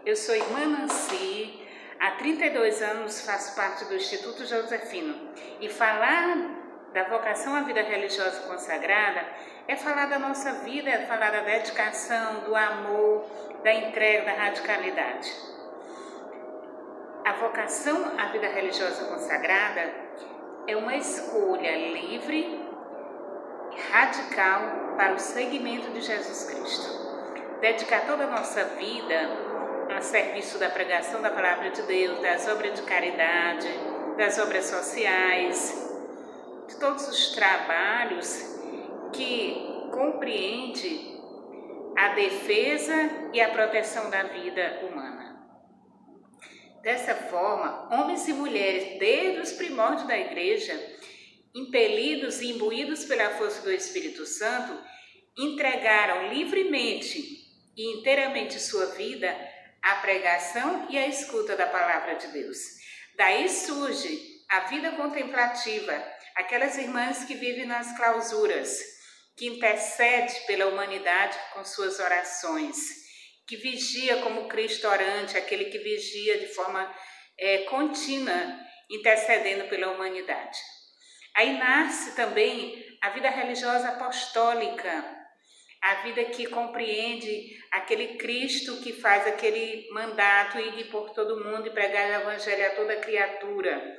Eu sou irmã Nancy, há 32 anos faço parte do Instituto Josefino e falar da vocação à vida religiosa consagrada é falar da nossa vida, é falar da dedicação, do amor, da entrega, da radicalidade. A vocação à vida religiosa consagrada é uma escolha livre, radical para o seguimento de Jesus Cristo. Dedicar toda a nossa vida a serviço da pregação da palavra de Deus, das obras de caridade, das obras sociais, de todos os trabalhos que compreende a defesa e a proteção da vida humana. Dessa forma, homens e mulheres, desde os primórdios da Igreja, impelidos e imbuídos pela força do Espírito Santo, entregaram livremente e inteiramente sua vida à pregação e à escuta da palavra de Deus. Daí surge a vida contemplativa, aquelas irmãs que vivem nas clausuras, que intercede pela humanidade com suas orações, que vigia como Cristo orante, aquele que vigia de forma contínua, intercedendo pela humanidade. Aí nasce também a vida religiosa apostólica, a vida que compreende aquele Cristo que faz aquele mandato ir por todo mundo e pregar o evangelho a toda criatura.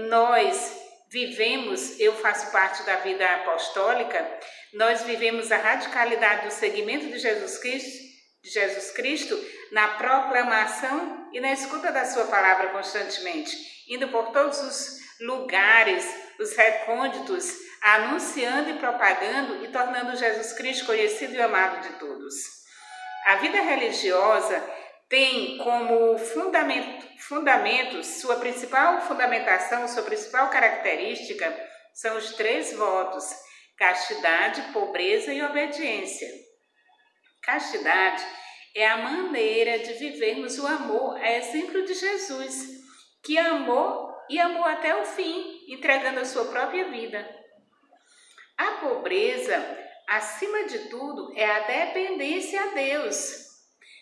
Nós vivemos, eu faço parte da vida apostólica, nós vivemos a radicalidade do seguimento de Jesus Cristo na proclamação e na escuta da sua palavra constantemente, indo por todos os lugares, os recônditos, anunciando e propagando e tornando Jesus Cristo conhecido e amado de todos. A vida religiosa tem como fundamento, sua principal fundamentação, sua principal característica são os 3 votos: castidade, pobreza e obediência. Castidade é a maneira de vivermos o amor, é exemplo de Jesus, que amou e amou até o fim, entregando a sua própria vida. A pobreza, acima de tudo, é a dependência a Deus.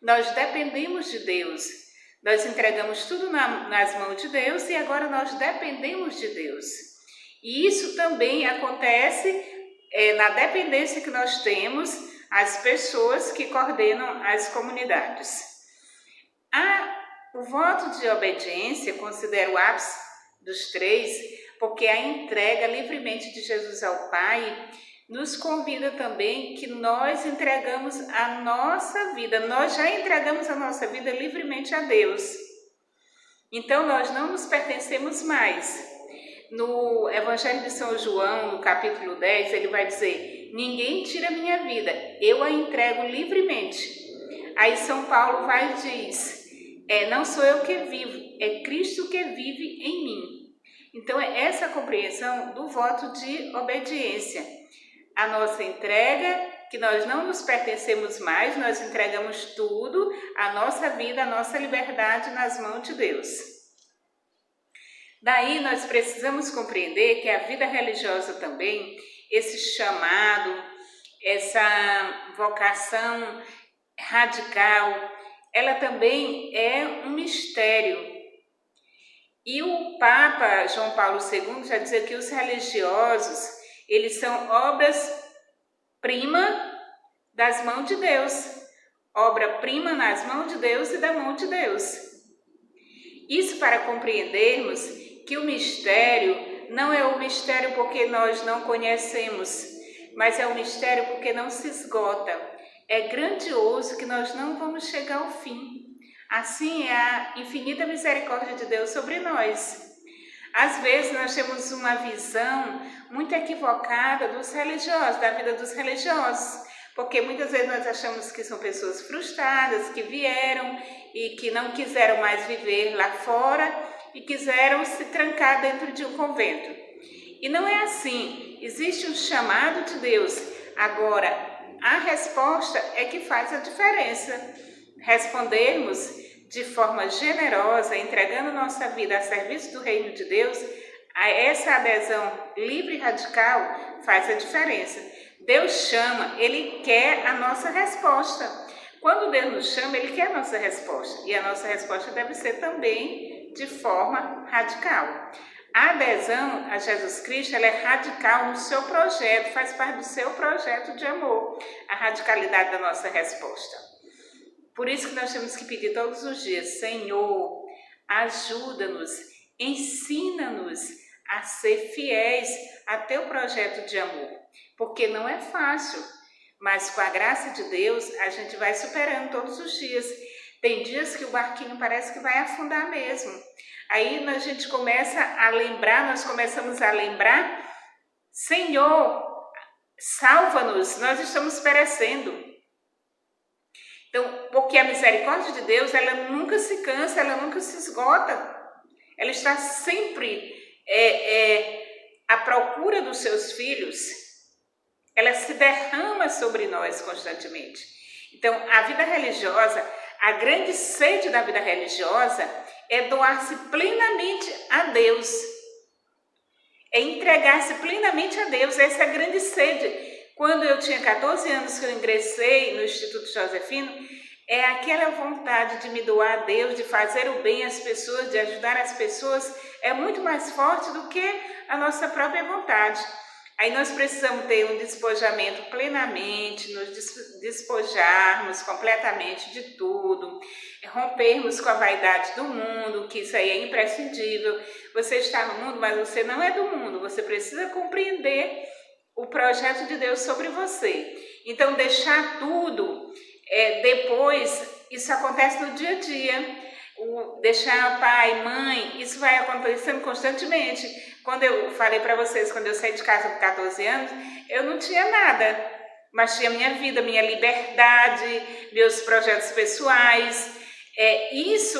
Nós dependemos de Deus. Nós entregamos tudo nas mãos de Deus e agora nós dependemos de Deus. E isso também acontece na dependência que nós temos as pessoas que coordenam as comunidades. O voto de obediência considero o ápice dos 3, porque a entrega livremente de Jesus ao Pai nos convida também que nós entregamos a nossa vida, nós já entregamos a nossa vida livremente a Deus. Então nós não nos pertencemos mais. No Evangelho de São João, no capítulo 10, ele vai dizer: ninguém tira minha vida, eu a entrego livremente. Aí São Paulo vai e diz: não sou eu que vivo, é Cristo que vive em mim. Então é essa a compreensão do voto de obediência. A nossa entrega, que nós não nos pertencemos mais, nós entregamos tudo, a nossa vida, a nossa liberdade nas mãos de Deus. Daí nós precisamos compreender que a vida religiosa também, esse chamado, essa vocação radical, ela também é um mistério. E o Papa João Paulo II já dizia que os religiosos, eles são obras-prima das mãos de Deus. Obra-prima nas mãos de Deus e da mão de Deus. Isso para compreendermos que o mistério não é um mistério porque nós não conhecemos, mas é um mistério porque não se esgota. É grandioso que nós não vamos chegar ao fim. Assim é a infinita misericórdia de Deus sobre nós. Às vezes nós temos uma visão muito equivocada dos religiosos, da vida dos religiosos, porque muitas vezes nós achamos que são pessoas frustradas, que vieram e que não quiseram mais viver lá fora e quiseram se trancar dentro de um convento. E não é assim, existe um chamado de Deus. Agora, a resposta é que faz a diferença. Respondermos de forma generosa, entregando nossa vida a serviço do reino de Deus, essa adesão livre e radical faz a diferença. Deus chama, Ele quer a nossa resposta. Quando Deus nos chama, Ele quer a nossa resposta. E a nossa resposta deve ser também de forma radical. A adesão a Jesus Cristo, ela é radical no seu projeto, faz parte do seu projeto de amor, a radicalidade da nossa resposta. Por isso que nós temos que pedir todos os dias: Senhor, ajuda-nos, ensina-nos a ser fiéis a teu projeto de amor, porque não é fácil, mas com a graça de Deus a gente vai superando todos os dias. Tem dias que o barquinho parece que vai afundar mesmo. Aí a gente começa a lembrar, nós começamos a lembrar: Senhor, salva-nos, nós estamos perecendo. Então, porque a misericórdia de Deus, ela nunca se cansa, ela nunca se esgota. Ela está sempre à procura dos seus filhos. Ela se derrama sobre nós constantemente. Então, a vida religiosa, a grande sede da vida religiosa é doar-se plenamente a Deus. É entregar-se plenamente a Deus. Essa é a grande sede. Quando eu tinha 14 anos que eu ingressei no Instituto Josefino, é aquela vontade de me doar a Deus, de fazer o bem às pessoas, de ajudar as pessoas, é muito mais forte do que a nossa própria vontade. Aí nós precisamos ter um despojamento plenamente, nos despojarmos completamente de tudo, rompermos com a vaidade do mundo, que isso aí é imprescindível. Você está no mundo, mas você não é do mundo, você precisa compreender o projeto de Deus sobre você. Então, deixar tudo, depois, isso acontece no dia a dia. Deixar pai, mãe, isso vai acontecendo constantemente. Quando eu falei para vocês, quando eu saí de casa com 14 anos, eu não tinha nada, mas tinha minha vida, minha liberdade, meus projetos pessoais. Isso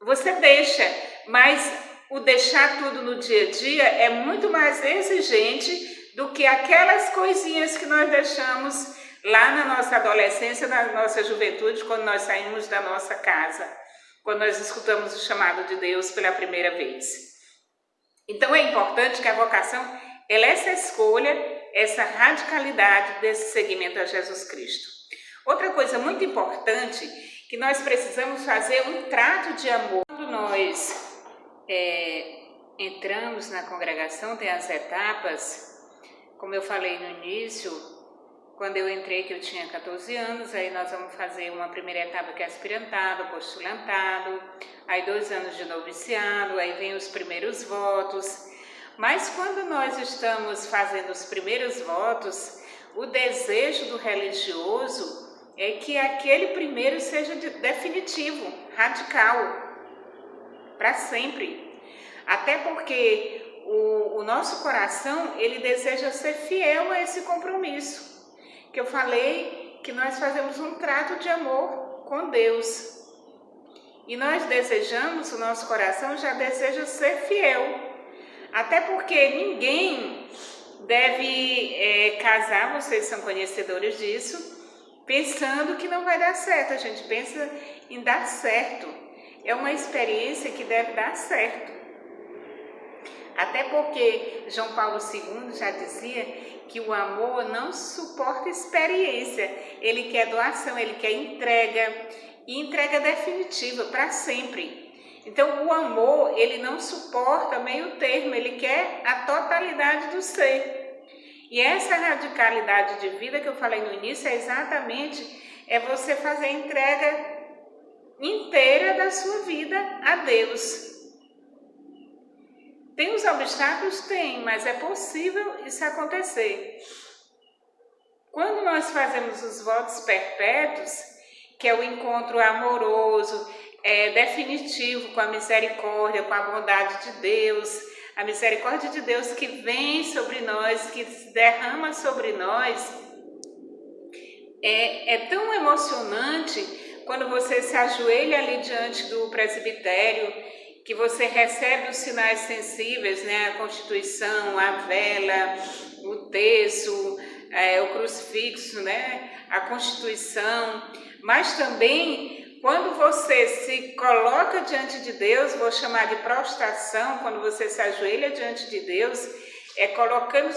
você deixa, mas o deixar tudo no dia a dia é muito mais exigente do que aquelas coisinhas que nós deixamos lá na nossa adolescência, na nossa juventude, quando nós saímos da nossa casa, quando nós escutamos o chamado de Deus pela primeira vez. Então é importante que a vocação, ela é essa escolha, essa radicalidade desse seguimento a Jesus Cristo. Outra coisa muito importante, que nós precisamos fazer um trato de amor. Quando nós entramos na congregação, tem as etapas. Como eu falei no início, quando eu entrei, que eu tinha 14 anos, aí nós vamos fazer uma primeira etapa que é aspirantado, postulantado, aí 2 anos de noviciado, aí vem os primeiros votos. Mas quando nós estamos fazendo os primeiros votos, o desejo do religioso é que aquele primeiro seja definitivo, radical, para sempre. Até porque o nosso coração, ele deseja ser fiel a esse compromisso. Que eu falei que nós fazemos um trato de amor com Deus. E nós desejamos, o nosso coração já deseja ser fiel. Até porque ninguém deve casar, vocês são conhecedores disso, pensando que não vai dar certo. A gente pensa em dar certo. É uma experiência que deve dar certo. Até porque João Paulo II já dizia que o amor não suporta experiência, ele quer doação, ele quer entrega, e entrega definitiva, para sempre. Então o amor, ele não suporta meio termo, ele quer a totalidade do ser. E essa radicalidade de vida que eu falei no início é exatamente você fazer a entrega inteira da sua vida a Deus. Tem os obstáculos? Tem, mas é possível isso acontecer. Quando nós fazemos os votos perpétuos, que é o encontro amoroso, definitivo com a misericórdia, com a bondade de Deus, a misericórdia de Deus que vem sobre nós, que se derrama sobre nós, é tão emocionante quando você se ajoelha ali diante do presbitério, que você recebe os sinais sensíveis, né? A Constituição, a vela, o terço, o crucifixo, né? A Constituição, mas também quando você se coloca diante de Deus, vou chamar de prostração, quando você se ajoelha diante de Deus, colocando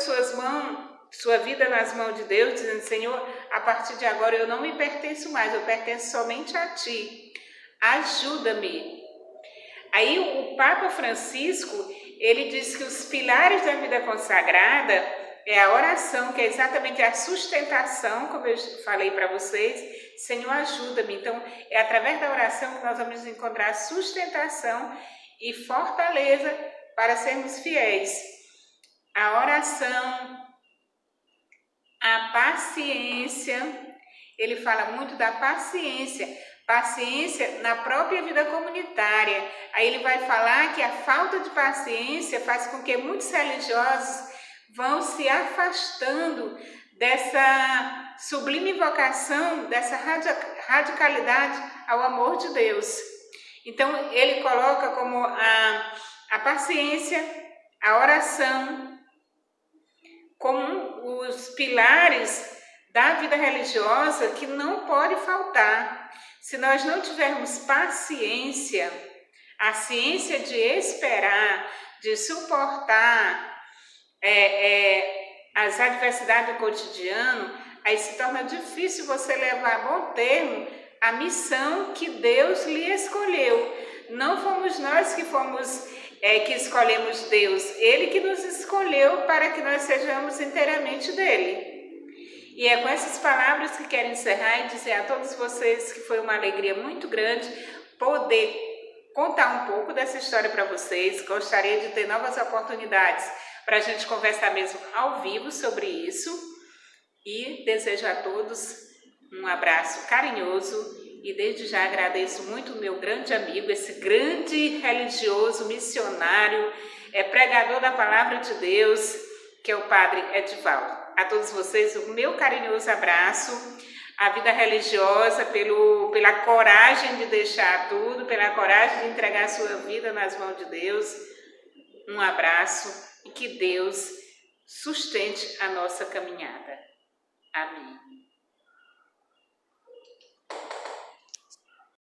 sua vida nas mãos de Deus, dizendo: Senhor, a partir de agora eu não me pertenço mais, eu pertenço somente a Ti. Ajuda-me. Aí o Papa Francisco, ele diz que os pilares da vida consagrada é a oração, que é exatamente a sustentação, como eu falei para vocês. Senhor, ajuda-me. Então, é através da oração que nós vamos encontrar sustentação e fortaleza para sermos fiéis. A oração, a paciência, ele fala muito da paciência na própria vida comunitária. Aí ele vai falar que a falta de paciência faz com que muitos religiosos vão se afastando dessa sublime vocação, dessa radicalidade ao amor de Deus. Então ele coloca como a paciência, a oração, como os pilares da vida religiosa que não pode faltar. Se nós não tivermos paciência, a ciência de esperar, de suportar as adversidades do cotidiano, aí se torna difícil você levar a bom termo a missão que Deus lhe escolheu. Não fomos nós que escolhemos Deus, Ele que nos escolheu para que nós sejamos inteiramente dele. E é com essas palavras que quero encerrar e dizer a todos vocês que foi uma alegria muito grande poder contar um pouco dessa história para vocês. Gostaria de ter novas oportunidades para a gente conversar mesmo ao vivo sobre isso. E desejo a todos um abraço carinhoso e desde já agradeço muito o meu grande amigo, esse grande religioso, missionário, pregador da Palavra de Deus, que é o Padre Edivaldo. A todos vocês, o meu carinhoso abraço, a vida religiosa, pela coragem de deixar tudo, pela coragem de entregar a sua vida nas mãos de Deus. Um abraço e que Deus sustente a nossa caminhada. Amém.